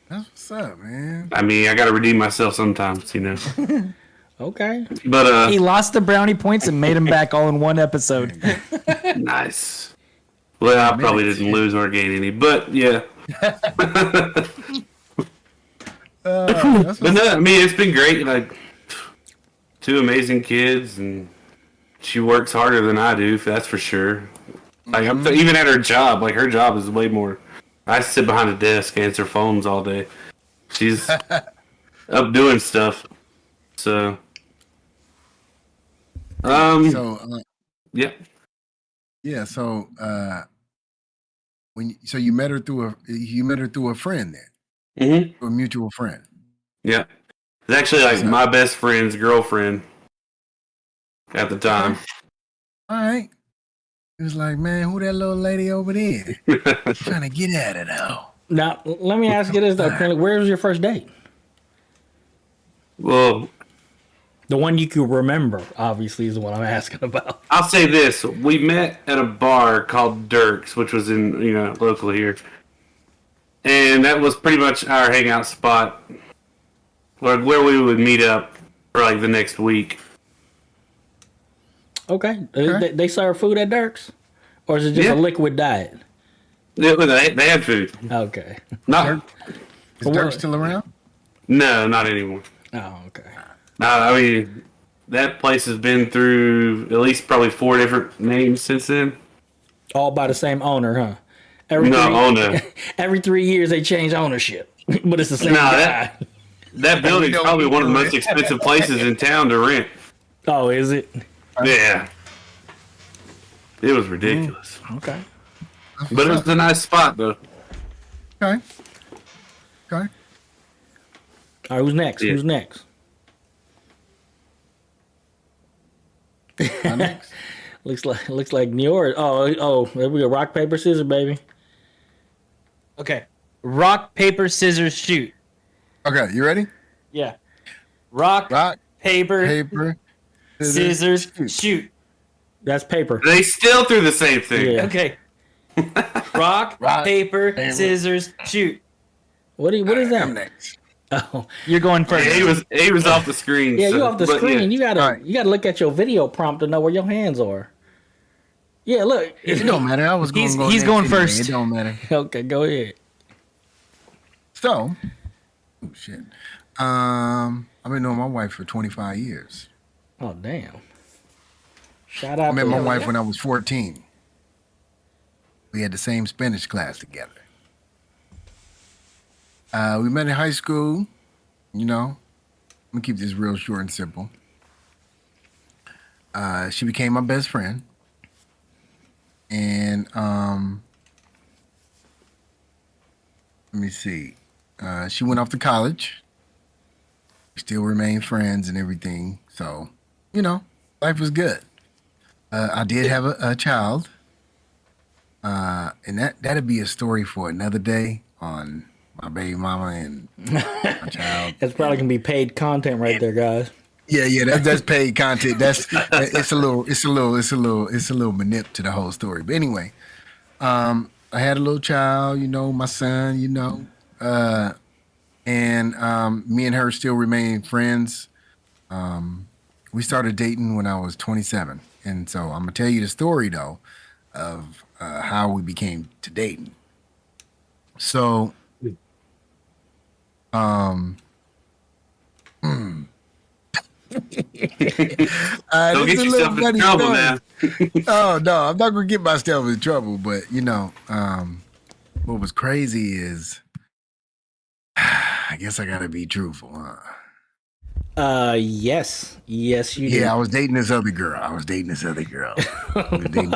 That's what's up, man. I mean, I got to redeem myself sometimes, you know. Okay. But He lost the brownie points and made him back all in one episode. nice. Well, I probably didn't lose or gain any, but yeah. That's But no, I mean, it's been great. Like, two amazing kids, and she works harder than I do. That's for sure. Like, even at her job, like her job is way more. I sit behind a desk, answer phones all day. She's up doing stuff. So, so yeah, yeah. So so you met her through a friend then, a mutual friend. yeah. It's actually like my best friend's girlfriend at the time. All right. He was like, man, who that little lady over there? Trying to get at it though. Now, let me ask you this though, Krinlee. Where was your first date? Well, The one you could remember, obviously, is what I'm asking about. I'll say this: we met at a bar called Dirk's, which was in local here, and that was pretty much our hangout spot, where we would meet up for like the next week. Okay. They serve food at Dirk's? Or is it just Yeah. a liquid diet? They had food. Okay. Not Is Dirk still around? no, not anymore. Oh, okay. I mean, that place has been through at least probably 4 different names since then. All by the same owner, huh? No. Every 3 years they change ownership, but it's the same No, guy. That building's don't probably need one of the to most rent. expensive places in town to rent. Oh, is it? Yeah. It was ridiculous. Okay. But it was a nice spot, though. Okay. Okay. All right, who's next? Yeah. Who's next? Next. Looks like Njord. Oh, there we go. Rock, paper, scissors, baby. Okay. Rock, paper, scissors, shoot. Okay, you ready? Yeah. Rock, Rock, paper, paper, scissors, shoot. That's paper. They still threw the same thing. Yeah. Okay. Rock, paper, scissors, shoot. What is I'm that? next. Oh, You're going first. Yeah, he was off the screen. yeah, so- you off the but screen. yeah. You gotta look at your video prompt to know where your hands are. Yeah, look. It don't matter. I was going He's to go he's next going anyway. first. It don't matter. Okay, go ahead. So, oh shit. I've been knowing my wife for 25 years. Oh, damn. Shout out I met to my her. wife when I was 14. We had the same Spanish class together. We met in high school. I'm gonna keep this real short and simple. She became my best friend. And let me see. She went off to college. We still remain friends and everything. So, life was good. I did have a child. And that'd be a story for another day on my baby mama and my child. That's probably gonna be paid content right there, guys. Yeah, that's paid content. It's a little manip to the whole story. But anyway, I had a little child, my son, and me and her still remain friends. We started dating when I was 27, and so I'm gonna tell you the story though of how we became to dating. So, Don't this get is a little yourself in funny trouble, story. man. Oh no, I'm not gonna get myself in trouble. But what was crazy is, I guess I gotta be truthful, huh? Yes, you Yeah, do. I was dating this other girl. We were dating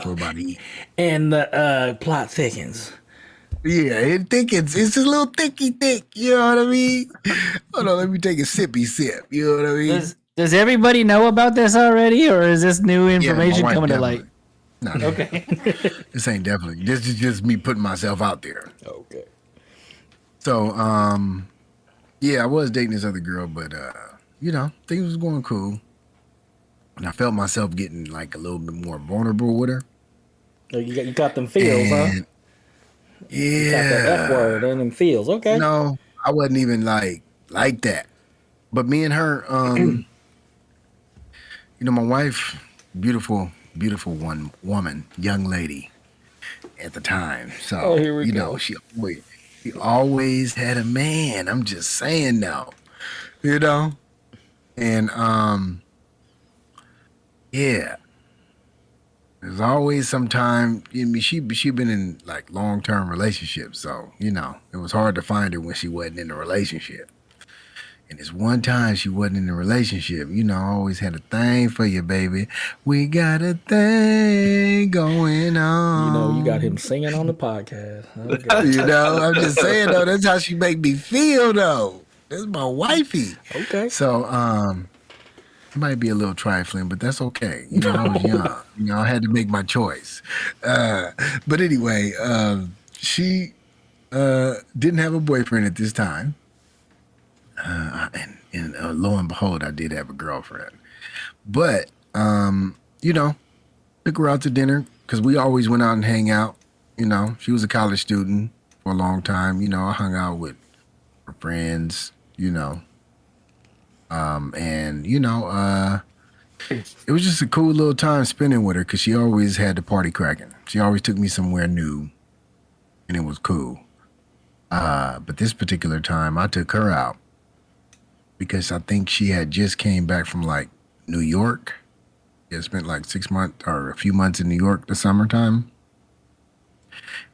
for about a year. And the plot thickens. Yeah, it's a little thicky thick. You know what I mean? Hold on, let me take a sippy sip. You know what I mean? Does everybody know about this already, or is this new Yeah, my information wife coming to definitely. light? No, Okay. this ain't definitely. This is just me putting myself out there. Okay. So, yeah, I was dating this other girl, but things was going cool, and I felt myself getting like a little bit more vulnerable with her. You got them feels, huh? And You got that F word and them feels. Okay. no, I wasn't even like that. But me and her, my wife, beautiful woman, young lady at the time. So, Oh, here we go. she always had a man. I'm just saying now, and yeah, there's always some time. She been in like long-term relationships, so it was hard to find her when she wasn't in a relationship. And this one time she wasn't in a relationship, I always had a thing for you, baby. We got a thing going on. You got him singing on the podcast. Okay. I'm just saying though, that's how she make me feel though. That's my wifey. Okay. So, it might be a little trifling, but that's okay. I was young. I had to make my choice. But anyway, she didn't have a boyfriend at this time. And lo and behold, I did have a girlfriend. But, took her out to dinner because we always went out and hang out. She was a college student for a long time. I hung out with her friends, it was just a cool little time spending with her because she always had the party cracking. She always took me somewhere new, and it was cool. But this particular time, I took her out because I think she had just came back from like New York. She had spent like 6 months or a few months in New York the summertime.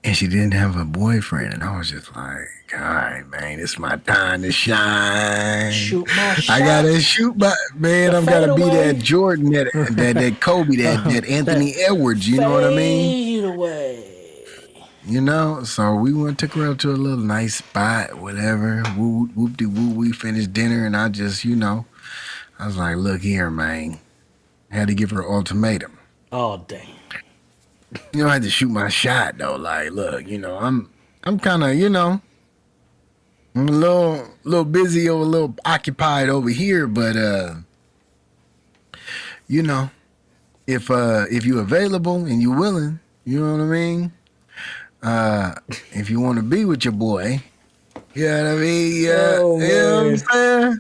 And she didn't have a boyfriend. And I was just like, all right, man, it's my time to shine. Shoot my shot. I gotta shoot my man. I'm gotta be that Jordan, that Kobe, that Anthony Edwards. You know what I mean? Fade away. So we took her out to a little nice spot, whatever. Whoop-de-woo. We finished dinner, and I just, I was like, look here, man. I had to give her an ultimatum. Oh, dang. I had to shoot my shot though. Like, look, I'm kind of, I'm a little busy or a little occupied over here, but if you're available and you're willing, you know what I mean? If you want to be with your boy, you know what I mean? Oh, you know what I'm saying?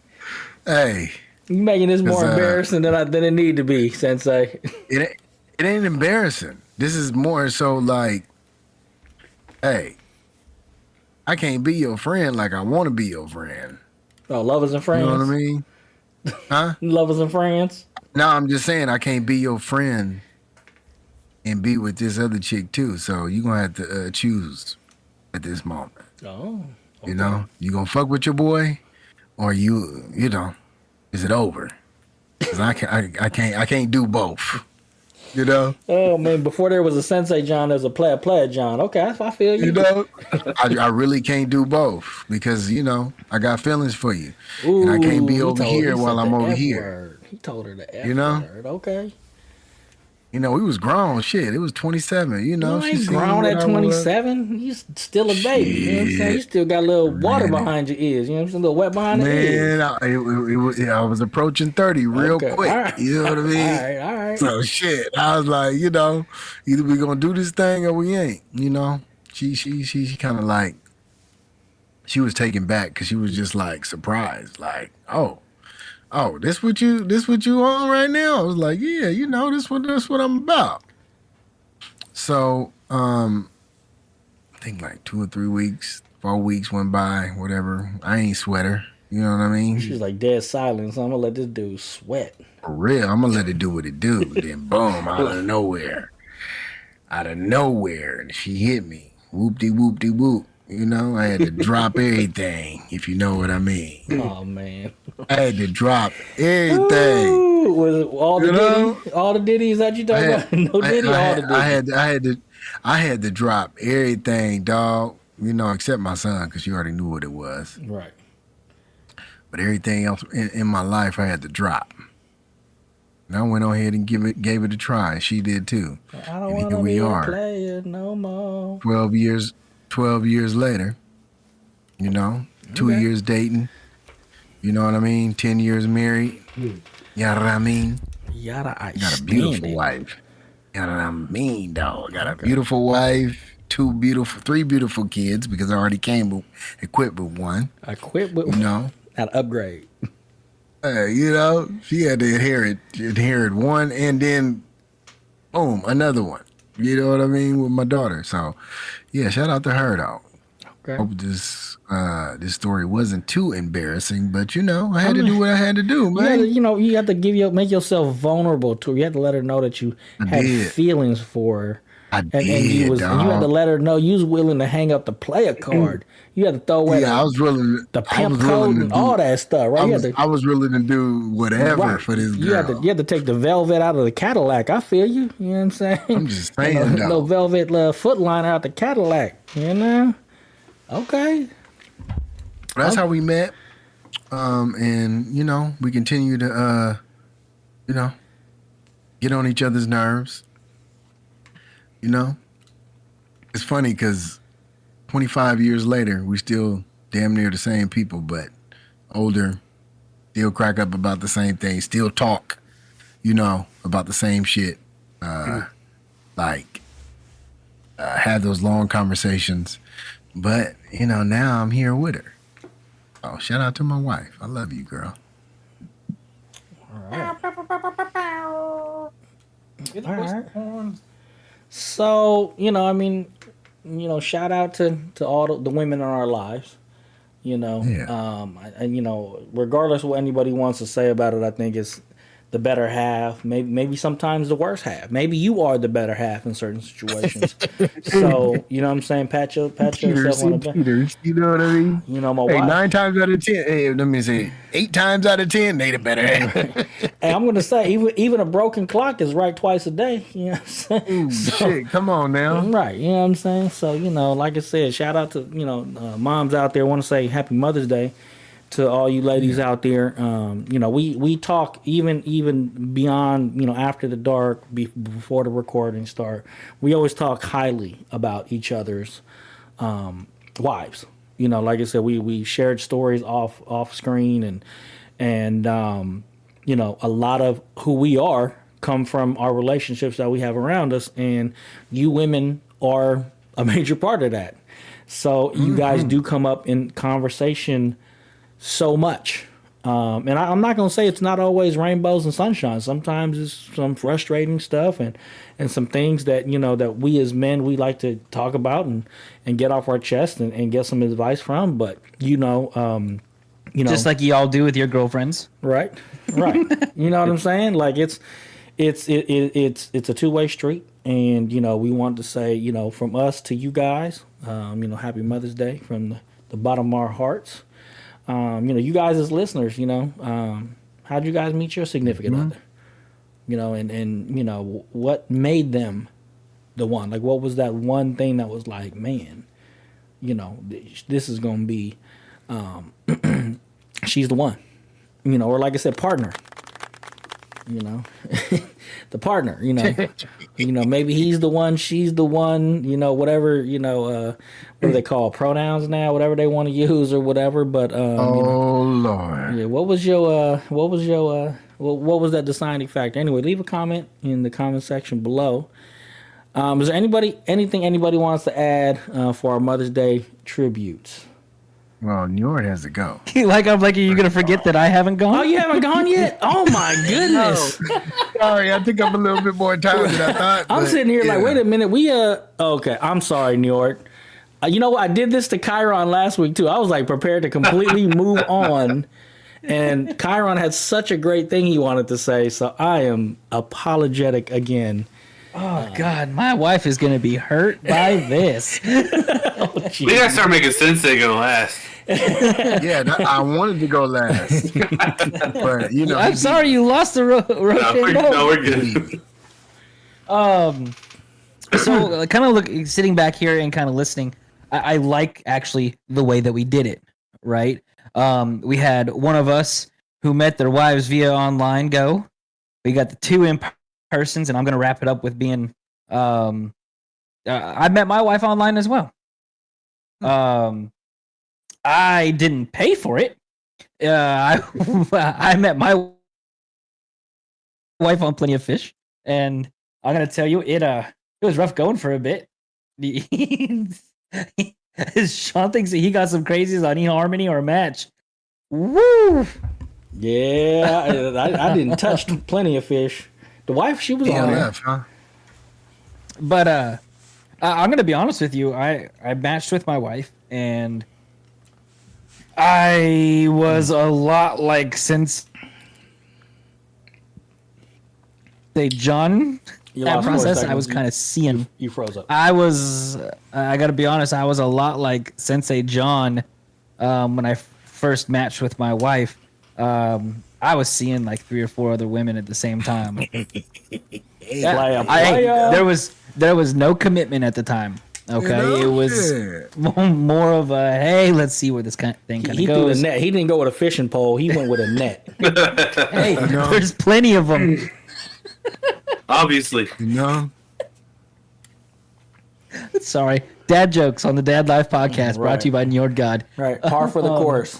Hey. You making this more embarrassing than it need to be, Sensei. It ain't embarrassing. This is more so like, hey, I can't be your friend like I want to be your friend. Oh, lovers and friends? You know what I mean? Huh? Lovers and friends? No, I'm just saying I can't be your friend and be with this other chick too. So you're going to have to choose at this moment. Oh. Okay. You going to fuck with your boy or is it over? Because I can't do both. Oh man! Before there was a Sensei Jon, there's a player Jon. Okay, I feel you. I really can't do both because I got feelings for you, Ooh, and I can't be over here while I'm over here. Word. He told her the F word. Okay. We was grown. Shit, it was 27. You ain't grown at 27. You still a baby. You know what I'm saying? You still got a little water behind your ears. You know what I'm saying? A little wet behind the ears. Man, I was approaching 30 real quick. Right. You know what I mean? All right. So shit, I was like, either we gonna do this thing or we ain't. She kind of like, she was taken back because she was just like surprised, like, oh, this what you on right now? I was like, yeah, this what I'm about. So, I think like 2 or 3 weeks, 4 weeks went by, whatever. I ain't sweat her. You know what I mean? She's like dead silent, so I'm gonna let this dude sweat. For real, I'm gonna let it do what it do. Then boom, out of nowhere, and she hit me. Whoop-de whoop-de whoop. You know, I had to drop everything, if you know what I mean. Oh man, I had to drop everything. Ooh, was it all the Diddy, all the Diddy's that you talking about? No Diddy, all the Diddy. I had to drop everything, dog. You know, except my son, because you already knew what it was. Right. But everything else in my life, I had to drop. And I went on ahead and gave it a try. She did too. I don't want to be a player no more. 12 years later, you know, 2 years dating. You know what I mean? 10 years married. You know what I mean? I got a beautiful wife. You know what I mean, dog? I got a beautiful wife, three beautiful kids, because I already came equipped with one. Equipped with one? You know? An upgrade. You know, she had to inherit one, and then boom, another one. You know what I mean, with my daughter. So, yeah, shout out to her though. Okay. Hope this story wasn't too embarrassing, but you know, I had to do what I had to do, man. You have to make yourself vulnerable to her. You had to let her know that you had feelings for her. And you had to let her know you was willing to hang up the player card. You had to throw away I was willing the pimp code and all that stuff, right? I was willing to do whatever for this girl. You had to take the velvet out of the Cadillac. I feel you. You know what I'm saying? I'm just saying, no velvet footliner out the Cadillac. You know? Okay. That's how we met. And you know, we continue to get on each other's nerves. You know, it's funny because 25 years later, we still damn near the same people, but older, still crack up about the same thing, still talk, you know, about the same shit. Have those long conversations. But, you know, now I'm here with her. Oh, shout out to my wife. I love you, girl. All right. So, you know, I mean, you know, shout out to all the women in our lives, you know. Yeah. And, you know, regardless of what anybody wants to say about it, I think it's the better half, maybe sometimes the worse half. Maybe you are the better half in certain situations. So, you know what I'm saying? Pat yourself on the back. You know what I mean? You know, my wife. 9 times out of 10. Hey, let me say 8 times out of 10, they the better half. Hey, I'm going to say, even a broken clock is right twice a day. You know what I'm saying? Ooh, shit, come on now. Right, you know what I'm saying? So, you know, like I said, shout out to, you know, moms out there. I want to say Happy Mother's Day to all you ladies out there. You know, we talk even beyond, you know, after the dark, before the recording start. We always talk highly about each other's wives. You know, like I said, we shared stories off screen, and you know, a lot of who we are come from our relationships that we have around us, and you women are a major part of that. So you guys do come up in conversation so much. And I'm not going to say it's not always rainbows and sunshine. Sometimes it's some frustrating stuff and some things that, you know, that we as men, we like to talk about and get off our chest and get some advice from. But, you know, just like you all do with your girlfriends. Right. You know what I'm saying? Like it's a two-way street. And, you know, we want to say, you know, from us to you guys, you know, Happy Mother's Day from the bottom of our hearts. You know, you guys as listeners, you know, how'd you guys meet your significant other? You know, and you know, what made them the one? Like, what was that one thing that was like, man, you know, this is going to be, she's the one, you know, or like I said, partner, you know, the partner, you know, maybe he's the one, she's the one, you know, whatever, you know, what do they call pronouns now, whatever they want to use or whatever. But, you know, Lord. Yeah. What was that deciding factor? Anyway, leave a comment in the comment section below. Is there anything anybody wants to add, for our Mother's Day tributes? Well, Njord has to go. I'm like, are you gonna forget that I haven't gone? Oh, you haven't gone yet? Oh my goodness! No. Sorry, I think I'm a little bit more tired than I thought. I'm sitting here like, wait a minute, okay. I'm sorry, Njord. You know what? I did this to Chiron last week too. I was like prepared to completely move on, and Chiron had such a great thing he wanted to say, so I am apologetic again. Oh God, my wife is gonna be hurt by this. We gotta start making Sensei go last. Yeah, I wanted to go last, but you know, I'm sorry you lost the No, we're good. So kind of sitting back here and kind of listening, I like actually the way that we did it, right? We had one of us who met their wives via online go. We got the two in persons, and I'm going to wrap it up with being, I met my wife online as well. I didn't pay for it. I met my wife on Plenty of Fish, and I'm going to tell you, it was rough going for a bit. Sean thinks that he got some crazies on eHarmony or Match. Woo! Yeah, I didn't touch Plenty of Fish. The wife, she was on there. huh? But I'm gonna be honest with you. I matched with my wife, and I was a lot like Sensei Jon. That process, I was kind of seeing. You froze up. I gotta be honest, I was a lot like Sensei Jon when I first matched with my wife. I was seeing like 3 or 4 other women at the same time. There was no commitment at the time. Okay, it was more of a hey, let's see where this thing kind of goes. Threw a net. He didn't go with a fishing pole. He went with a net. Hey, there's plenty of them. Obviously. No. Sorry. Dad jokes on the Dad Life podcast brought to you by NjordGod. Right. Par for the course.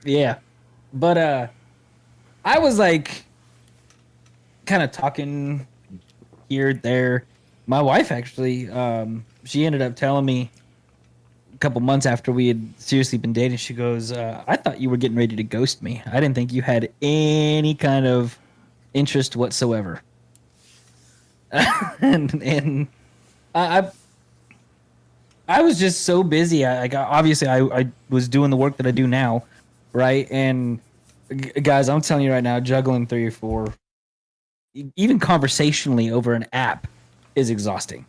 Yeah. But I was like kind of talking here, there. My wife actually, she ended up telling me a couple months after we had seriously been dating, she goes, I thought you were getting ready to ghost me. I didn't think you had any kind of interest whatsoever. and I was just so busy. I was doing the work that I do now, right? And guys, I'm telling you right now, juggling 3 or 4, even conversationally over an app, is exhausting.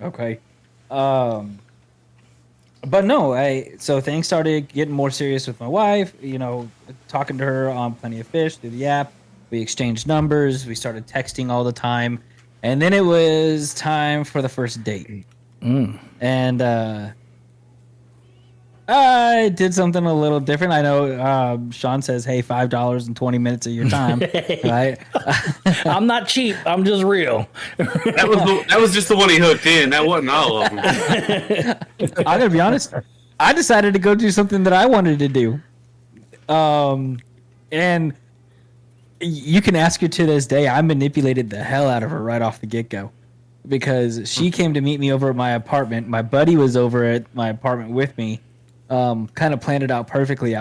Okay, but no, so things started getting more serious with my wife. You know, talking to her on Plenty of Fish through the app. We exchanged numbers. We started texting all the time. And then it was time for the first date. And I did something a little different. I know Sean says, hey, $5 and 20 minutes of your time. Right? I'm not cheap. I'm just real. That was just the one he hooked in. That wasn't all of them. I'm going to be honest. I decided to go do something that I wanted to do. And you can ask her to this day. I manipulated the hell out of her right off the get-go because she came to meet me over at my apartment. My buddy was over at my apartment with me, kind of planned it out perfectly.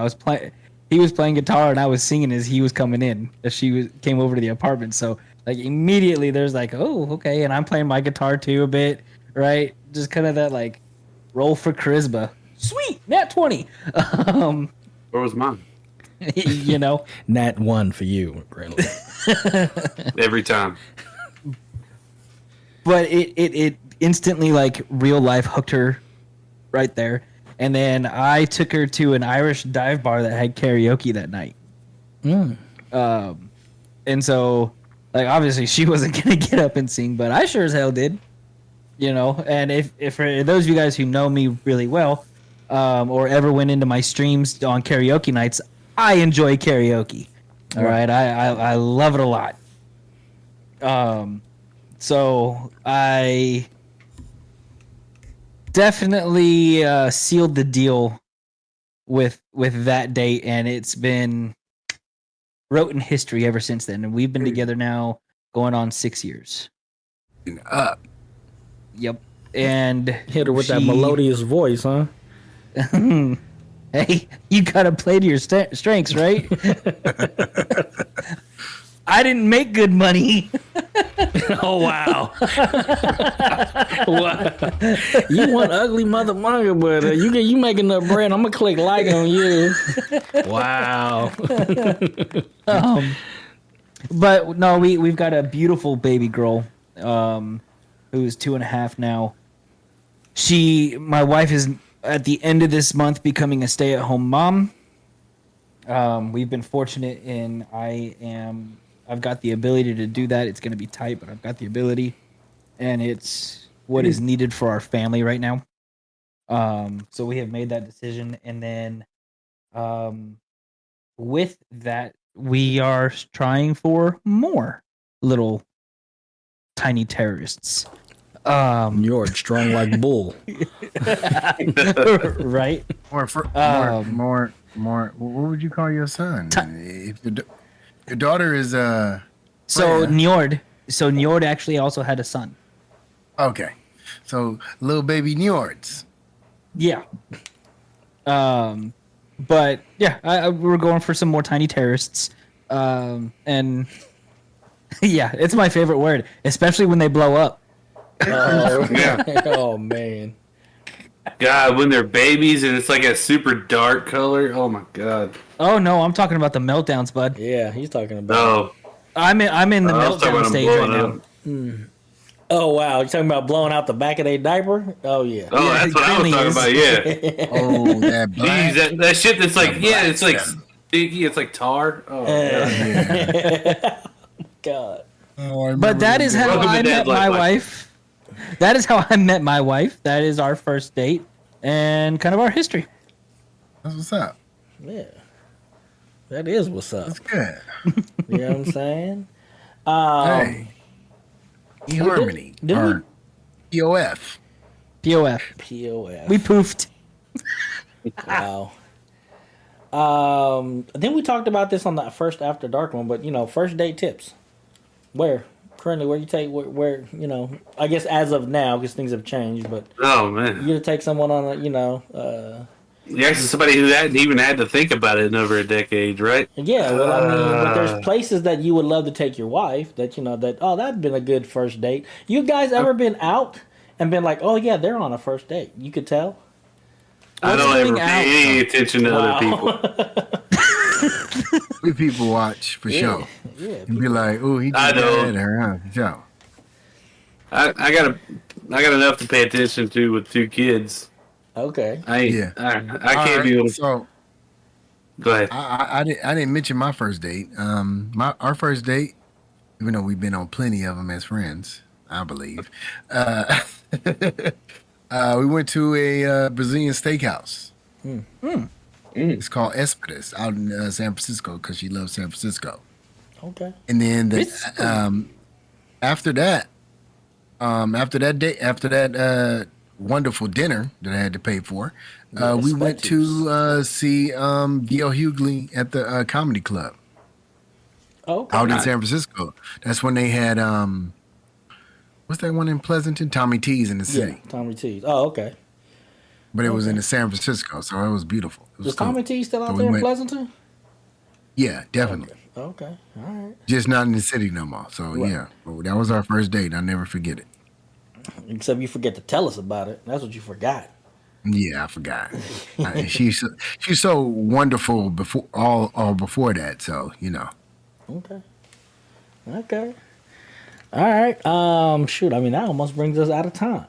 He was playing guitar and I was singing as he was coming in. As came over to the apartment, so like immediately there's like, oh, okay, and I'm playing my guitar too a bit, right? Just kind of that like roll for charisma. Sweet, nat 20. Where was mine? You know, Nat 1 for you, Krinlee. Every time. But it instantly like real life hooked her right there. And then I took her to an Irish dive bar that had karaoke that night. And so like obviously she wasn't gonna get up and sing, but I sure as hell did. You know, and if for those of you guys who know me really well, or ever went into my streams on karaoke nights, I enjoy karaoke. All right, I love it a lot. So I definitely sealed the deal with that date, and it's been wrote in history ever since then. And we've been together now going on 6 years. Yep. And Hit her with that melodious voice, huh? Hey, you gotta play to your strengths, right? I didn't make good money. Oh wow. Wow. You want ugly mother manga, but you making the bread. I'm gonna click like on you. Wow. But no, we've got a beautiful baby girl, who's 2.5 now. My wife is at the end of this month becoming a stay-at-home mom. We've been fortunate in I've got the ability to do that. It's going to be tight, but I've got the ability, and it's what is needed for our family right now. So we have made that decision, and then, with that, we are trying for more little tiny terrorists. You're strong like bull. Right? More. What would you call your son? If your daughter is So Freya. Njord actually also had a son. Okay, so little baby Nyords. Yeah. But yeah, we're going for some more tiny terrorists. And yeah, it's my favorite word, especially when they blow up. Oh, Yeah. Oh man. God, when they're babies and it's like a super dark color. Oh my God. Oh no, I'm talking about the meltdowns, bud. Yeah, he's talking about. Oh, I'm in the I was talking meltdown about them stage right blowing now. up. Oh wow, you're talking about blowing out the back of their diaper? Oh yeah. Oh, Yeah, that's what I was Krinlee talking is. about. Yeah. Oh, that black. Jeez, that shit that's like, The yeah, black it's like stuff. sticky. It's like tar. Oh, God. God. Oh, I But remember that them is days. how Welcome to I met Dad's Life, my Mike. wife. That is how I met my wife. That is our first date and kind of our history. That's what's up. Yeah. That is what's up. That's good. You know what I'm saying? Hey, eHarmony did we- or EOF. POF. POF. We poofed. Wow. Then we talked about this on the first After Dark one, but first date tips. Currently, where you take where I guess as of now because things have changed, but Oh, man. you to take someone on a You're actually somebody who hadn't even had to think about it in over a decade, right? yeah. Well, I mean, but there's places that you would love to take your wife that'd been a good first date. You guys ever been out and been like, oh yeah, they're on a first date? You could tell. I don't coming ever out? pay any attention to Wow. other people. We people watch for sure. Yeah. And be like, oh, he I just know. got at her, huh? For sure. I got enough to pay attention to with 2 kids. Okay. I Yeah. can't be able to. So Go ahead. I didn't mention my first date. Our first date, even though we've been on plenty of them as friends, I believe. We went to a Brazilian steakhouse. It's called Espadis out in San Francisco because she loves San Francisco. Okay. And then Frisco. after that wonderful dinner that I had to pay for, we went to see D.L. Hughley at the comedy club Okay. out in San Francisco. That's when they had what's that one in Pleasanton? Tommy T's in the Yeah. city, Tommy T's. Oh, okay. but it was in San Francisco, so it was beautiful. It was Is cool. Tommy T still out So we there in went- Pleasanton? Yeah, definitely. Okay. All right. Just not in the city no more. So Right. yeah, well, that was our first date. I'll never forget it. Except you forget to tell us about it. That's what you forgot. Yeah, I forgot. She's so wonderful before all before that. So Okay. Okay. All right. Shoot. I mean, that almost brings us out of time.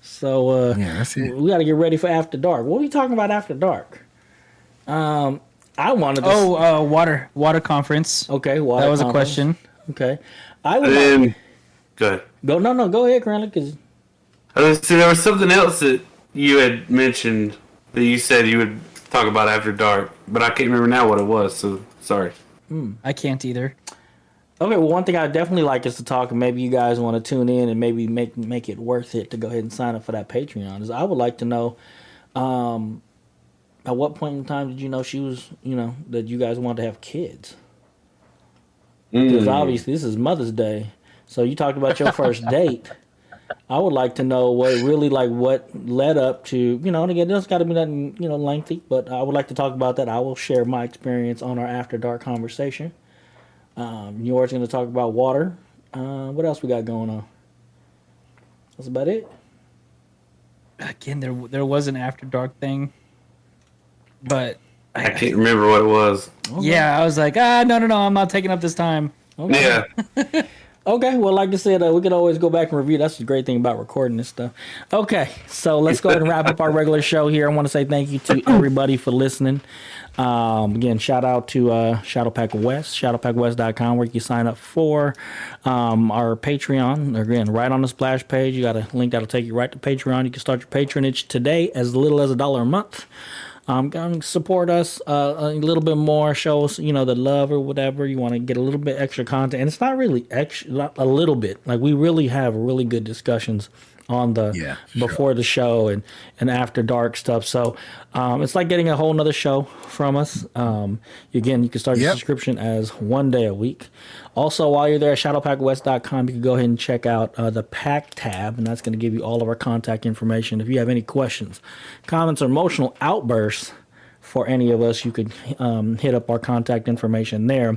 So yeah, that's it. we got to get ready for After Dark. What are we talking about after dark? I wanted to. Water conference. Okay. Water That was a conference. question. Okay. I would And like, go ahead. go. No. Go ahead, Krinlee, because There was something else that you had mentioned that you said you would talk about after dark, but I can't remember now what it was. So sorry. I can't either. okay. Well, one thing I definitely like is to talk, and maybe you guys want to tune in and maybe make it worth it to go ahead and sign up for that Patreon. Is I would like to know, at what point in time did you know she was, that you guys wanted to have kids? Because obviously this is Mother's Day, so you talked about your first date. I would like to know what led up to, and again, it's got to be nothing, lengthy, but I would like to talk about that. I will share my experience on our After Dark conversation. Yours going to talk about water, What else we got going on? That's about it. Again, there was an After Dark thing, but I can't remember what it was. yeah, I was like, no, I'm not taking up this time. Okay. Yeah. Okay, well, like I said, we can always go back and review. That's the great thing about recording this stuff. Okay, so let's go ahead and wrap up our regular show here. I want to say thank you to everybody for listening. Again, shout out to Shadowpack West, shadowpackwest.com, where you can sign up for our Patreon. Again, right on the splash page, you got a link that'll take you right to Patreon. You can start your patronage today as little as $1 a month. Gonna support us a little bit more, show us, the love or whatever. You want to get a little bit extra content, and it's not really extra, a little bit. Like, we really have really good discussions on the before the show and after dark stuff. So it's like getting a whole nother show from us. Again, you can start your subscription as 1 day a week. Also, while you're there at shadowpackwest.com, you can go ahead and check out the pack tab, and that's going to give you all of our contact information. If you have any questions, comments, or emotional outbursts for any of us, you could hit up our contact information there.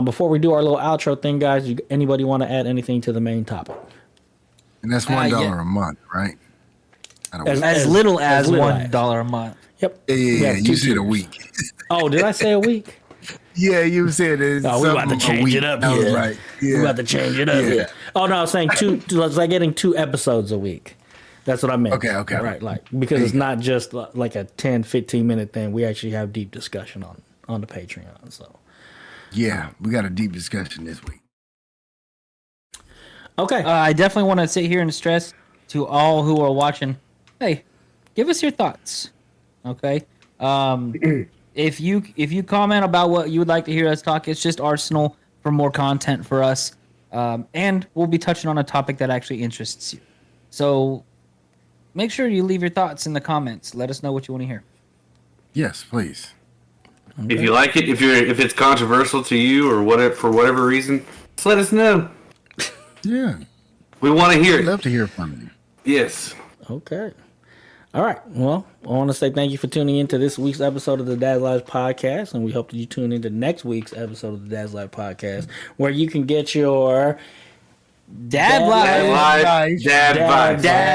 Before we do our little outro thing, guys, anybody want to add anything to the main topic? And that's $1 a month, right? As little as $1 a month. Yep. Yeah. You said a week. Oh, did I say a week? Yeah, you said it. Oh, we about to change it up. Yeah. Right. Yeah. We about to change it up. Yeah. Oh no, I was saying it's like getting 2 episodes a week. That's what I meant. Okay. Right, like, because it's not just like a 10, 15-minute thing. We actually have deep discussion on the Patreon. So yeah, we got a deep discussion this week. okay. I definitely want to sit here and stress to all who are watching, hey, give us your thoughts. Okay. If you comment about what you would like to hear us talk, it's just arsenal for more content for us. And we'll be touching on a topic that actually interests you. So make sure you leave your thoughts in the comments. Let us know what you want to hear. Yes, please. If you like it, if it's controversial to you or whatever, for whatever reason, just let us know. Yeah. We want to hear I'd it. love to hear from you. Yes. Okay. All right. Well, I want to say thank you for tuning in to this week's episode of the Dad's Lives Podcast, and we hope that you tune into next week's episode of the Dad's Lives Podcast, where you can get your Dad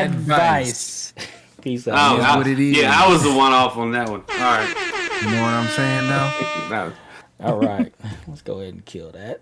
advice. Peace Oh, out. what it is. Yeah, I was the one off on that one. All right. You know what I'm saying now? All right. Let's go ahead and kill that.